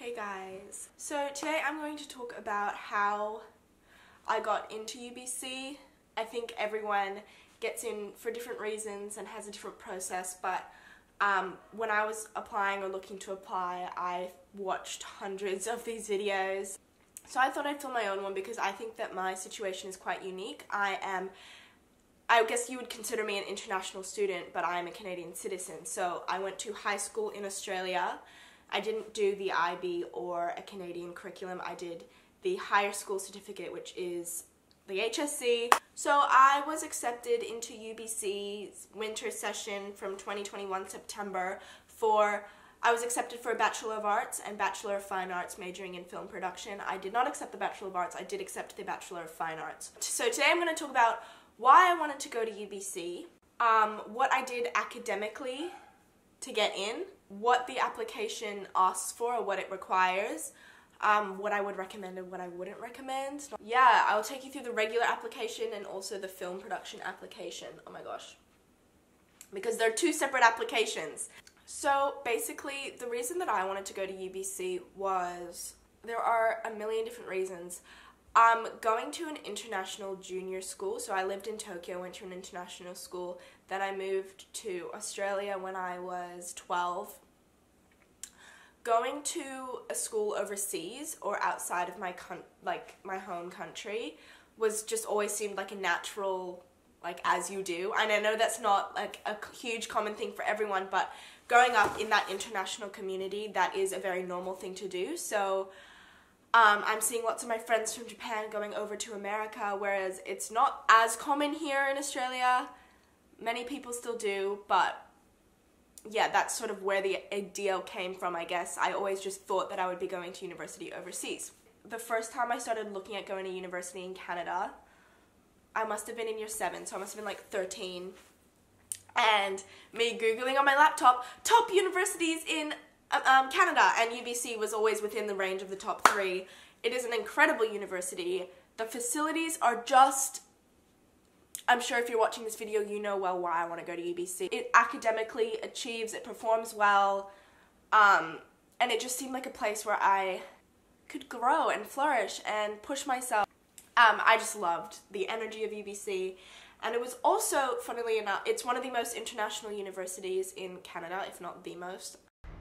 Hey guys, so today I'm going to talk about how I got into UBC. I think everyone gets in for different reasons and has a different process, but when I was applying or looking to apply, I watched hundreds of these videos. So I thought I'd film my own one because I think that my situation is quite unique. I guess you would consider me an international student, but I am a Canadian citizen. So I went to high school in Australia. I didn't do the IB or a Canadian curriculum. I did the higher school certificate, which is the HSC. So I was accepted into UBC's winter session from 2021 September I was accepted for a Bachelor of Arts and Bachelor of Fine Arts majoring in film production. I did not accept the Bachelor of Arts, I did accept the Bachelor of Fine Arts. So today I'm going to talk about why I wanted to go to UBC, what I did academically to get in, what the application asks for or what it requires, what I would recommend and what I wouldn't recommend. Yeah, I'll take you through the regular application and also the film production application. Oh my gosh. Because they're two separate applications. So basically, the reason that I wanted to go to UBC was, there are a million different reasons. Going to an international junior school, so I lived in Tokyo, went to an international school, then I moved to Australia when I was 12. Going to a school overseas or outside of my home country was just always seemed like a natural, as you do. And I know that's not like a huge common thing for everyone, but growing up in that international community, that is a very normal thing to do. So I'm seeing lots of my friends from Japan going over to America, whereas it's not as common here in Australia. Many people still do, but yeah, that's sort of where the idea came from, I guess. I always just thought that I would be going to university overseas. The first time I started looking at going to university in Canada, I must have been in year 7, so I must have been like 13. And me Googling on my laptop, top universities in Canada, and UBC was always within the range of the top 3. It is an incredible university. The facilities are just, I'm sure if you're watching this video, you know well why I want to go to UBC. It academically achieves, it performs well, and it just seemed like a place where I could grow and flourish and push myself. I just loved the energy of UBC, and it was also, funnily enough, it's one of the most international universities in Canada, if not the most.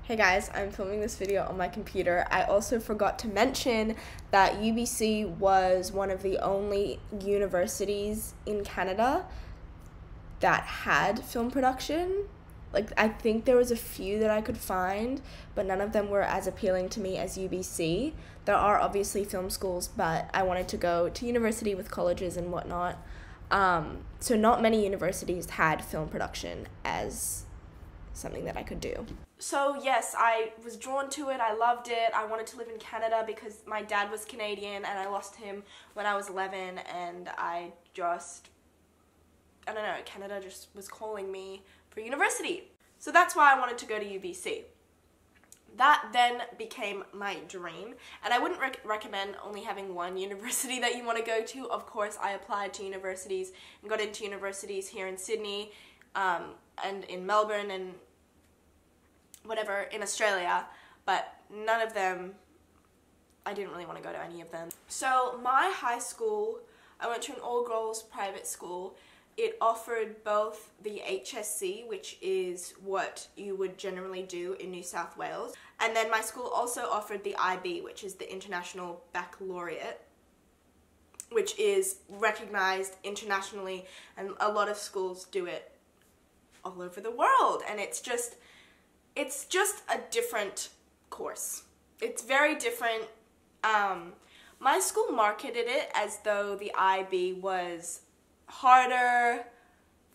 Hey guys, I'm filming this video on my computer. I also forgot to mention that UBC was one of the only universities in Canada that had film production. I think there was a few that I could find, but none of them were as appealing to me as UBC. There are obviously film schools, but I wanted to go to university with colleges and whatnot. So not many universities had film production as something that I could do. So yes, I was drawn to it, I loved it, I wanted to live in Canada because my dad was Canadian and I lost him when I was 11, and I don't know, Canada just was calling me for university. So that's why I wanted to go to UBC. That then became my dream, and I wouldn't recommend only having one university that you want to go to. Of course, I applied to universities and got into universities here in Sydney, and in Melbourne and whatever in Australia, but none of them, I didn't really want to go to any of them. So my high school, I went to an all-girls private school. It offered both the HSC, which is what you would generally do in New South Wales, and then my school also offered the IB, which is the International Baccalaureate, which is recognized internationally, and a lot of schools do it all over the world, and it's just a different course. It's very different. My school marketed it as though the IB was harder,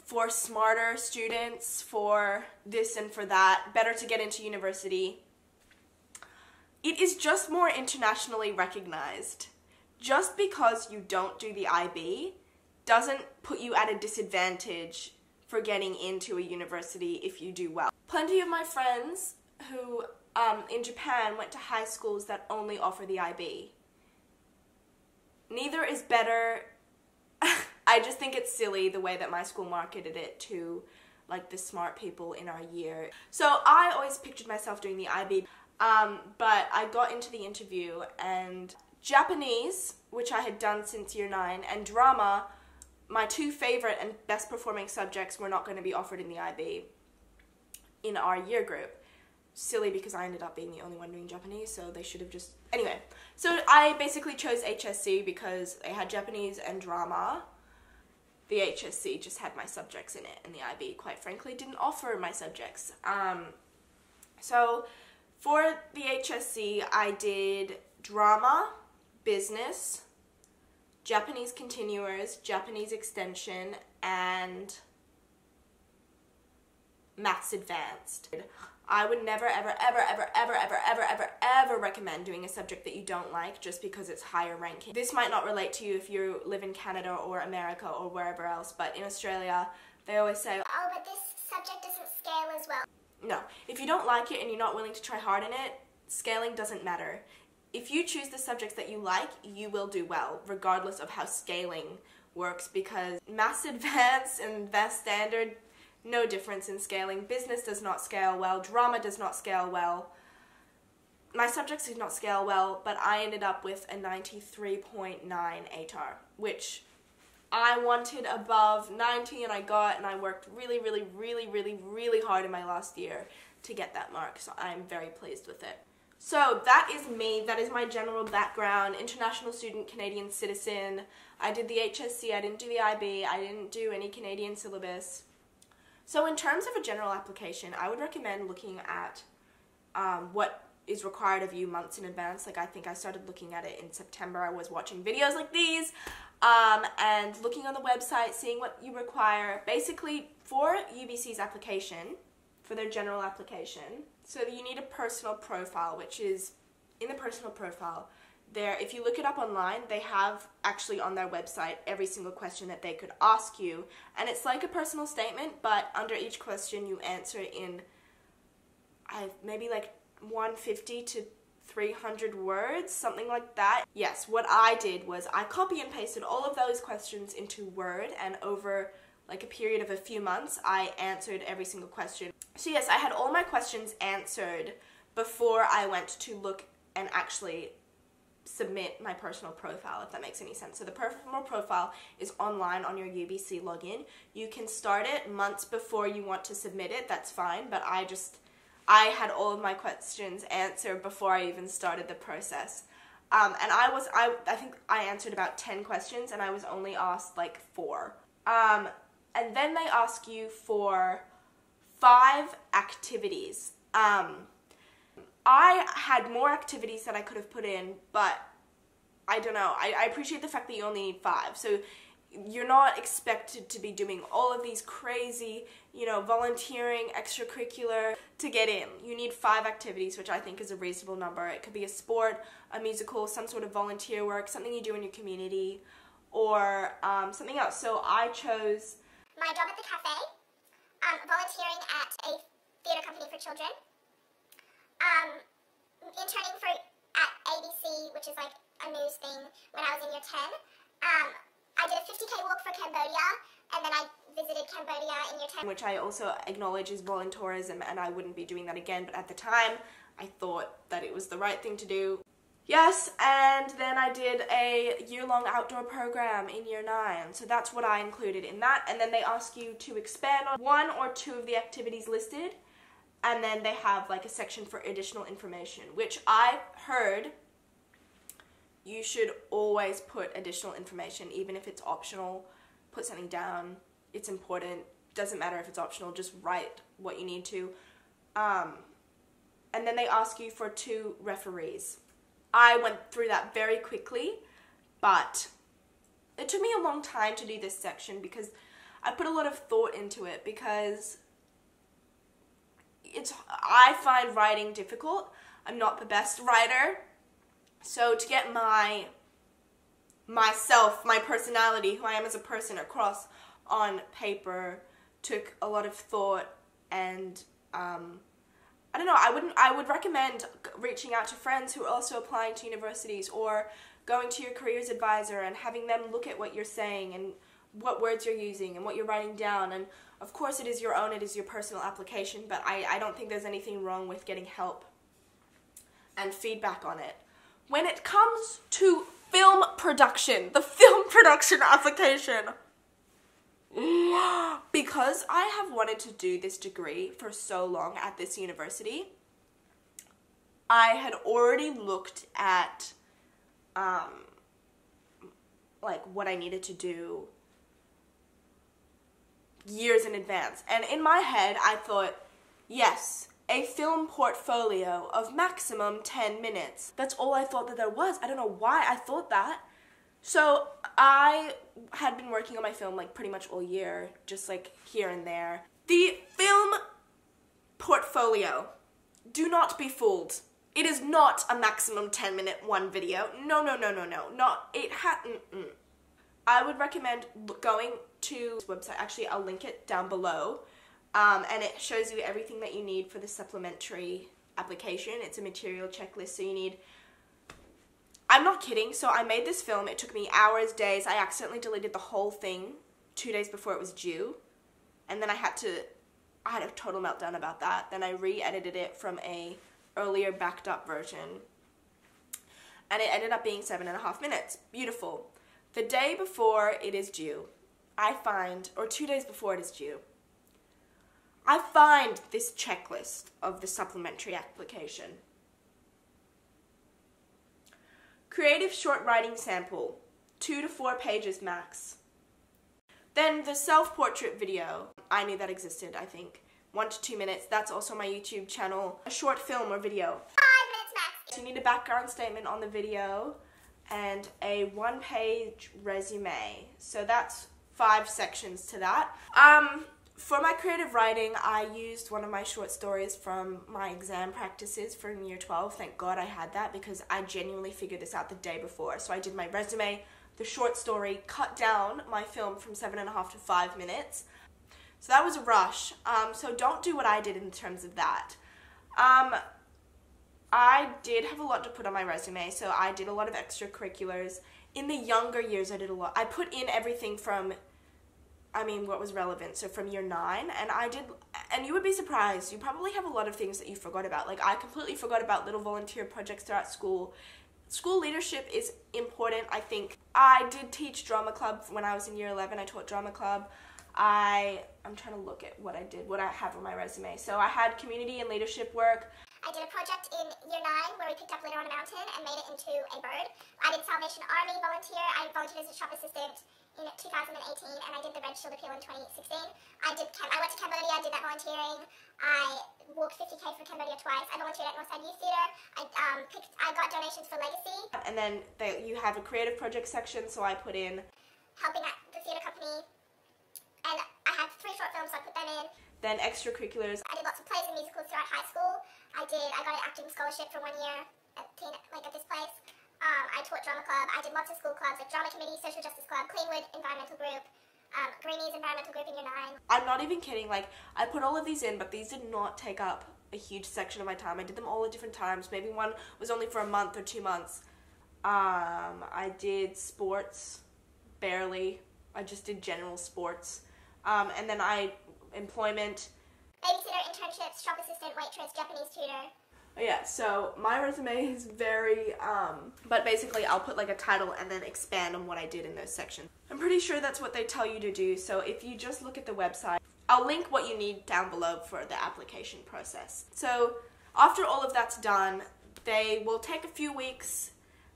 for smarter students, for this and for that, better to get into university. It is just more internationally recognized. Just because you don't do the IB doesn't put you at a disadvantage for getting into a university if you do well. Plenty of my friends who in Japan went to high schools that only offer the IB. Neither is better. I just think it's silly the way that my school marketed it to the smart people in our year. So I always pictured myself doing the IB. But I got into the interview, and Japanese, which I had done since year 9, and drama, my 2 favorite and best performing subjects, were not going to be offered in the IB in our year group. Silly, because I ended up being the only one doing Japanese, so they should have just... Anyway, so I basically chose HSC because they had Japanese and drama. The HSC just had my subjects in it, and the IB, quite frankly, didn't offer my subjects. So for the HSC, I did drama, business, Japanese continuers, Japanese extension, and maths advanced. I would never, ever, ever, ever, ever, ever, ever, ever, ever recommend doing a subject that you don't like just because it's higher ranking. This might not relate to you if you live in Canada or America or wherever else, but in Australia, they always say, oh, but this subject doesn't scale as well. No, if you don't like it and you're not willing to try hard in it, scaling doesn't matter. If you choose the subjects that you like, you will do well, regardless of how scaling works, because maths advanced and advanced standard, no difference in scaling. Business does not scale well. Drama does not scale well. My subjects did not scale well, but I ended up with a 93.9 ATAR, which I wanted above 90, and I got, and I worked really, really, really, really, really hard in my last year to get that mark, so I'm very pleased with it. So that is me. That is my general background. International student, Canadian citizen. I did the HSC. I didn't do the IB. I didn't do any Canadian syllabus. So in terms of a general application, I would recommend looking at what is required of you months in advance. Like, I think I started looking at it in September. I was watching videos like these and looking on the website, seeing what you require. Basically, for UBC's application, for their general application, so you need a personal profile, which is in the personal profile. There, if you look it up online, they have actually on their website every single question that they could ask you, and it's like a personal statement, but under each question you answer in maybe like 150 to 300 words, something like that. Yes, what I did was I copy and pasted all of those questions into Word, and over like a period of a few months I answered every single question. So yes, I had all my questions answered before I went to look and actually submit my personal profile, if that makes any sense. So the personal profile is online on your UBC login. You can start it months before you want to submit it, that's fine, but I had all of my questions answered before I even started the process. And I think I answered about 10 questions, and I was only asked like 4. And then they ask you for 5 activities. I had more activities that I could have put in, but I don't know. I appreciate the fact that you only need 5. So you're not expected to be doing all of these crazy, volunteering, extracurricular to get in. You need 5 activities, which I think is a reasonable number. It could be a sport, a musical, some sort of volunteer work, something you do in your community, or something else. So I chose my job at the cafe, volunteering at a theatre company for children, interning at ABC, which is like a news thing, when I was in year 10. I did a 50k walk for Cambodia, and then I visited Cambodia in year 10. Which I also acknowledge is volunteerism, and I wouldn't be doing that again, but at the time, I thought that it was the right thing to do. Yes, and then I did a year-long outdoor program in year 9, so that's what I included in that, and then they ask you to expand on 1 or 2 of the activities listed, and then they have like a section for additional information, which I heard you should always put additional information, even if it's optional. Put something down. It's important. Doesn't matter if it's optional, just write what you need to. And then they ask you for 2 referees. I went through that very quickly, but it took me a long time to do this section because I put a lot of thought into it, because I find writing difficult. I'm not the best writer, so to get myself, my personality, who I am as a person, across on paper took a lot of thought, and I don't know, I would recommend reaching out to friends who are also applying to universities, or going to your careers advisor and having them look at what you're saying and what words you're using and what you're writing down. And of course it is your own, it is your personal application, but I don't think there's anything wrong with getting help and feedback on it. When it comes to film production, the film production application, because I have wanted to do this degree for so long at this university, I had already looked at like what I needed to do years in advance. And in my head, I thought, yes, a film portfolio of maximum 10 minutes. That's all I thought that there was. I don't know why I thought that. So I had been working on my film like pretty much all year, just like here and there. The film portfolio, do not be fooled. It is not a maximum 10-minute one video. No. Not, it I would recommend going to this website. Actually, I'll link it down below. And it shows you everything that you need for the supplementary application. It's a material checklist, so you need... I'm not kidding. So I made this film. It took me hours, days. I accidentally deleted the whole thing 2 days before it was due. And then I had a total meltdown about that. Then I re-edited it from a earlier backed up version. And it ended up being 7.5 minutes. Beautiful. The day before it is due, or 2 days before it is due, I find this checklist of the supplementary application. Creative short writing sample, 2 to 4 pages max. Then the self-portrait video, I knew that existed, I think. 1 to 2 minutes, that's also my YouTube channel. A short film or video. 5 minutes max. So you need a background statement on the video and a 1-page resume. So that's 5 sections to that. For my creative writing, I used one of my short stories from my exam practices from year 12. Thank God I had that, because I genuinely figured this out the day before. So I did my resume, the short story, cut down my film from 7.5 to 5 minutes. So that was a rush. So don't do what I did in terms of that. I did have a lot to put on my resume, so I did a lot of extracurriculars. In the younger years, I did a lot. I put in everything from, what was relevant, so from year 9, and you would be surprised, you probably have a lot of things that you forgot about. Like, I completely forgot about little volunteer projects throughout school. School leadership is important, I think. I did teach drama club when I was in year 11. I taught drama club. I'm trying to look at what I have on my resume. So I had community and leadership work. I did a project in year 9 where we picked up litter on a mountain and made it into a bird. I did Salvation Army volunteer. I volunteered as a shop assistant in 2018, and I did the Red Shield Appeal in 2016. I went to Cambodia, I did that volunteering. I walked 50k for Cambodia twice. I volunteered at Northside Youth Theatre. I got donations for Legacy. And then you have a creative project section, so I put in helping at the theatre company. And I had 3 short films, so I put them in. Then extracurriculars. I did lots of plays and musicals throughout high school. I got an acting scholarship for 1 year at this place. I taught drama club. I did lots of school clubs, like drama committee, social justice club, Cleanwood environmental group, Greenies environmental group in year 9. I'm not even kidding. Like, I put all of these in, but these did not take up a huge section of my time. I did them all at different times. Maybe one was only for a month or 2 months. I did sports, barely. I just did general sports. And then employment. Babysitter, internships, shop assistant, waitress, Japanese tutor. Oh yeah, so my resume is very, but basically I'll put like a title and then expand on what I did in those sections. I'm pretty sure that's what they tell you to do, so if you just look at the website, I'll link what you need down below for the application process. So after all of that's done, they will take a few weeks,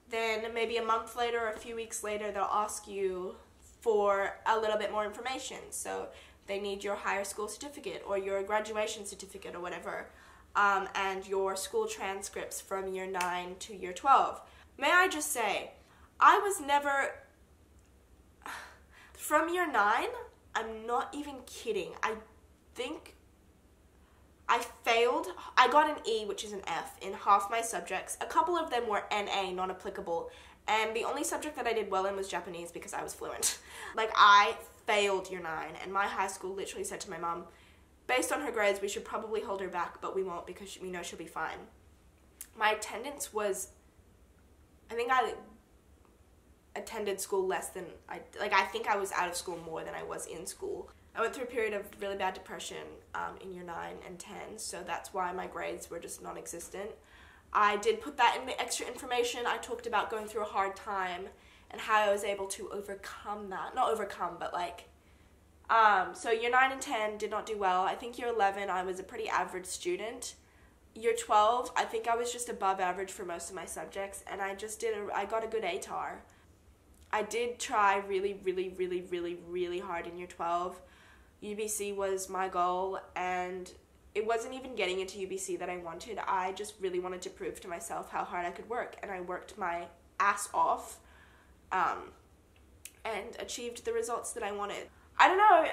then maybe a month later or a few weeks later, they'll ask you for a little bit more information. So they need your higher school certificate or your graduation certificate or whatever, and your school transcripts from year 9 to year 12. May I just say, I was never, from year 9, I'm not even kidding, I think I failed. I got an E, which is an F, in half my subjects. A couple of them were NA, non-applicable, and the only subject that I did well in was Japanese because I was fluent. Like, I failed year 9, and my high school literally said to my mom, based on her grades, we should probably hold her back, but we won't because we know she'll be fine. My attendance was, I think I attended school less than, I think I was out of school more than I was in school. I went through a period of really bad depression in year 9 and 10, so that's why my grades were just non-existent. I did put that in the extra information. I talked about going through a hard time and how I was able to overcome that. Not overcome, but like, so year 9 and 10 did not do well. I think year 11, I was a pretty average student. Year 12, I think I was just above average for most of my subjects, and I got a good ATAR. I did try really, really, really, really, really hard in year 12. UBC was my goal, and it wasn't even getting into UBC that I wanted. I just really wanted to prove to myself how hard I could work, and I worked my ass off and achieved the results that I wanted. I don't know,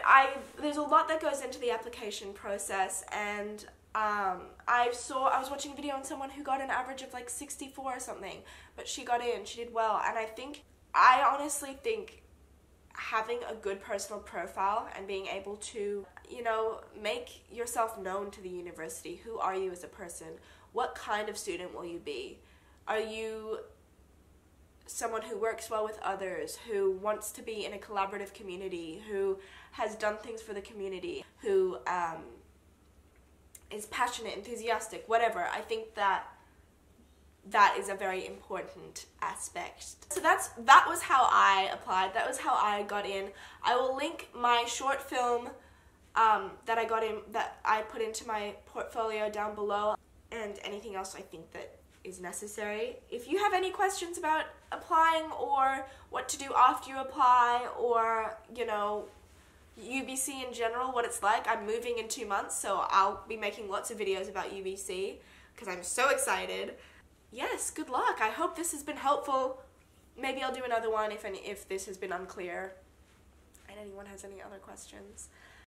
there's a lot that goes into the application process, and I was watching a video on someone who got an average of like 64 or something, but she got in, she did well, and I honestly think having a good personal profile and being able to, you know, make yourself known to the university. Who are you as a person? What kind of student will you be? Are you someone who works well with others, who wants to be in a collaborative community, who has done things for the community, who is passionate, enthusiastic, whatever? I think that is a very important aspect. So that was how I applied. That was how I got in. I will link my short film that I put into my portfolio down below, and anything else I think that is necessary. If you have any questions about applying or what to do after you apply, or, you know, UBC in general, what it's like. I'm moving in 2 months, so I'll be making lots of videos about UBC because I'm so excited. Yes, good luck. I hope this has been helpful. Maybe I'll do another one if this has been unclear and anyone has any other questions.